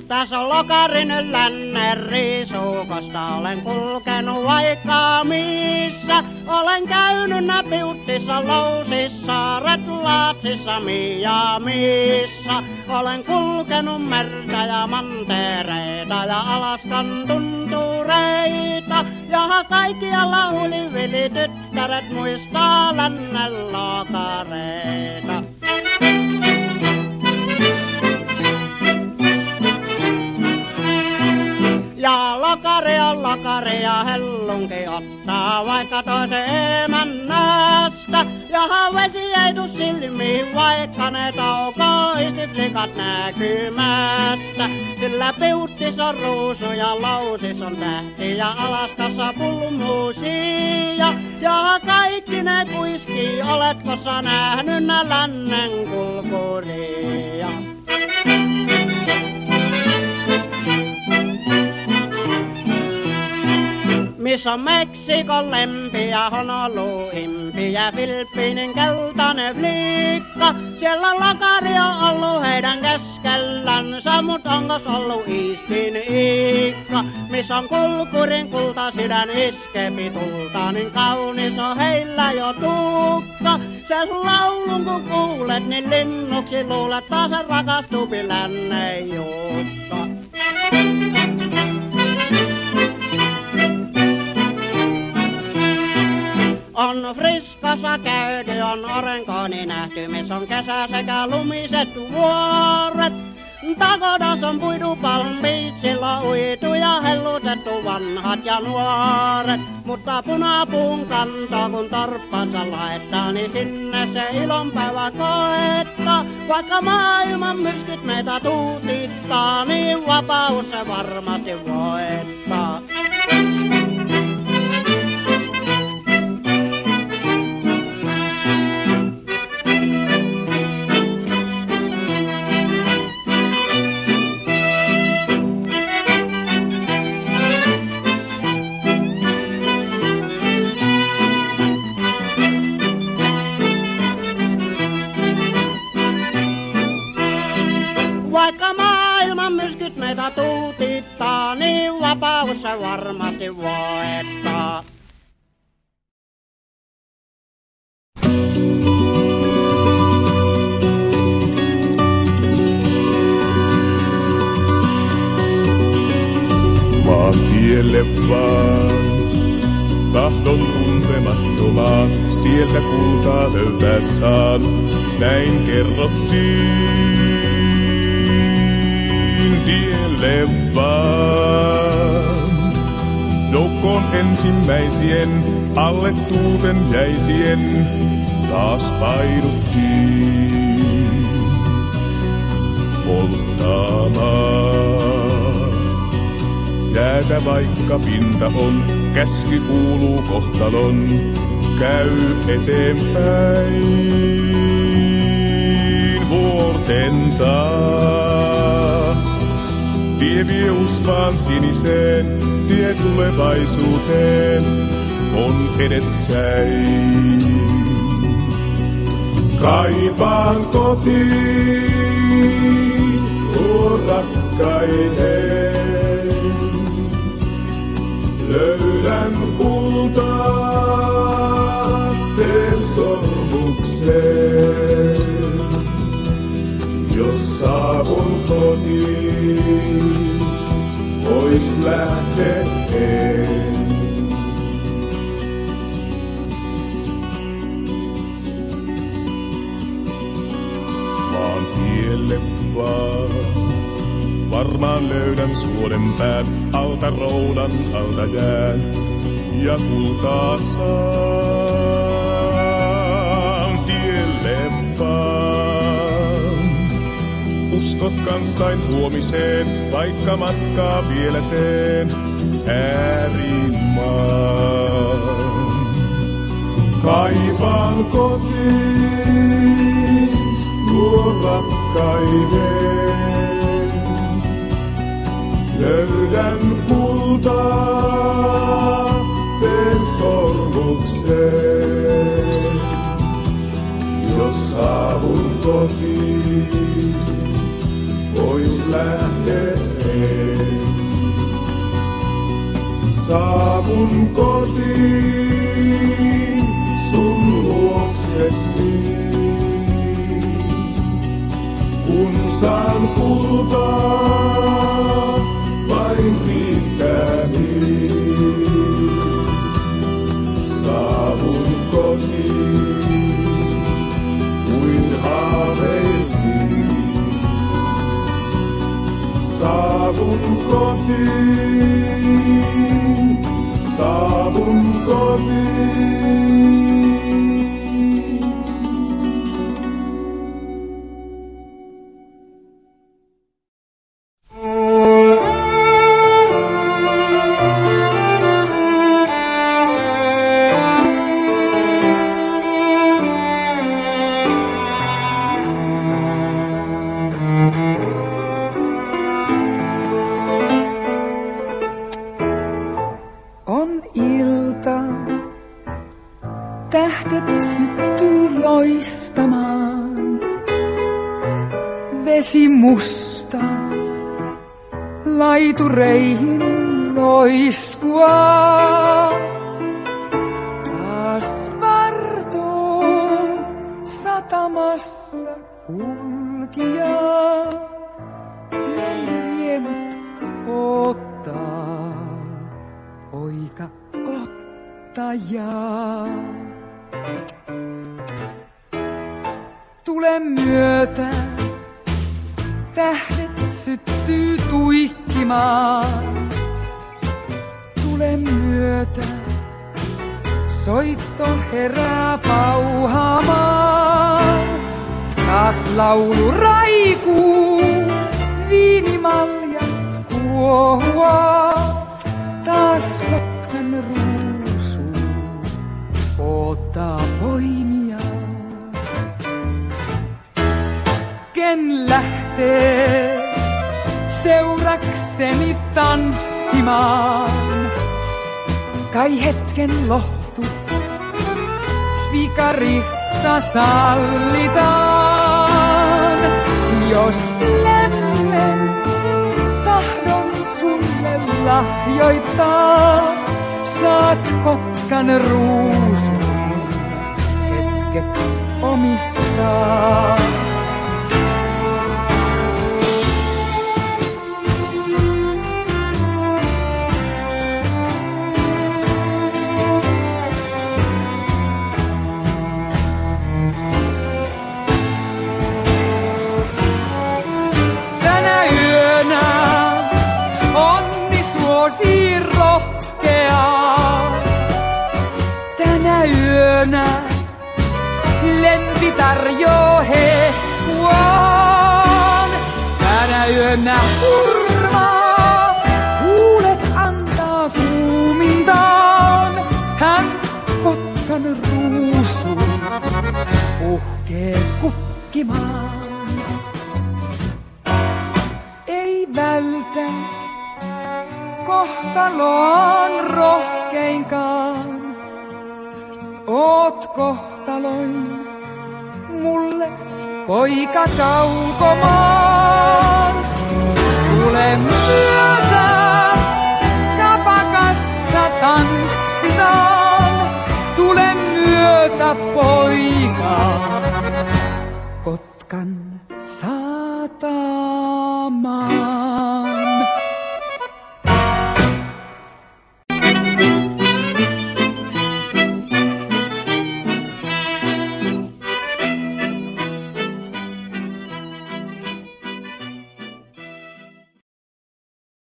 Tässä on Lokarin lännen riisukosta, olen kulkenut vaikka missä. Olen käynyt Piuttissa, Lousissa, Retlaatsissa, Miamissa. Olen kulkenut merta ja mantereita ja Alaskan tuntureita. Ja kaikkialla hulivili-tyttäret muistaa lännen Lokareita. Ja lokaria hellunki ottaa vaikka toisen emännästä. Ja vesi ei tuu silmiin vaikka ne taukoisi flikat näkymästä. Sillä Piuttis on ruusu ja Lousis on tähti ja Alaskassa pulmusia. Ja kaikki ne kuiskii, oletko sä nähnyt nää lännen kulkuria? Missä on Meksikon lempi ja Honolulu impi ja Filippiinin keltainen flikka. Siellä Lokari on ollut heidän keskellänsä, mut onkos ollut Iistin Iikka? Missä on kulkurin kulta sydän iskepi tulta, niin kaunis on heillä jo tukka. Sen laulun kun kuulet, niin linnuksi luulet, taas rakastupi lännen Jukka. On Friskassa käyty, on Orenkoni nähty, missä on kesä sekä lumiset vuoret. Takodas on puitu Palm Beachilla uitu ja hellutettu vanhat ja nuoret. Mutta punapuun kanto kun torppansa laittaa, niin sinne se ilonpäivä koettaa. Vaikka maailman myrskyt meitä tuutittaa, niin vapaus se varmasti voittaa. Vaikka maailman myrskyt meitä tuutittaa, niin vapaus se varmasti voittaa. Maantielle vaan, tahdon tuntemattomaan, sieltä kultaa löytää saan, näin kerrottiin. Tielle vaan, joukkoon ensimmäisien, alle tuuten jäisien, taas painuttiin polttaamaan. Jäätä vaikka pinta on, käsky kuuluu kohtalon, käy eteenpäin vuorten taa. Tie vie usvaan siniseen, tie tulevaisuuteen on edessäin. Kaipaan kotiin, rakkaiden. Löydän kultaa, teen sormukseen. Jos saavun kotiin, pois lähteen. Maantielle vaan, varmaan löydän suoden pään, alta roudan, alta jään ja kultaa saan. Tielle vaan, uskot kanssain huomiseen, vaikka matkaa vielä teen äärimaan. Kaipaan kotiin tuo rakkaiden, löydän kultaa, teen sormukseen. Jos saavun kotiin, pois lähteen. Saavun kotiin, sun luoksesi. Kun saan kultaa, vain riittää niin. Saavun kotiin, kuin haaveiltiin. Saavun kotiin, saavun kotiin. Tähdet syttyy loistamaan, vesi musta laitureihin loiskua. Taas vartoo satamassa kulkija, yön riemut ottaa, poika ottajaa. Tule myötä, tähdet syttyy tuikkimaan. Tule myötä, soitto herää pauhaamaan. Taas laulu raikuu, viinimalja kuohuaa. Taas Kotkan ruusu odottaa poimia. Ken lähtee seurakseni tanssimaan? Kai hetken lohtu vikarista sallitaan. Jos lämmen tahdon sulle lahjoittaa, saat Kotkan ruusun hetkeksi omistaa. Suosi rohkeaa. Tänä yönä lempi tarjoo hehkuaan. Tänä yönä hurmaa, huulet antaa kuumintaan. Hän Kotkan ruusun uhkee kukkimaan. Ei vältä kohtaloaan rohkeinkaan. Oot kohtaloin mulle poika kaukomaan. Tule myötä, kapakassa tanssitaan. Tule myötä poika, Kotkan saatan.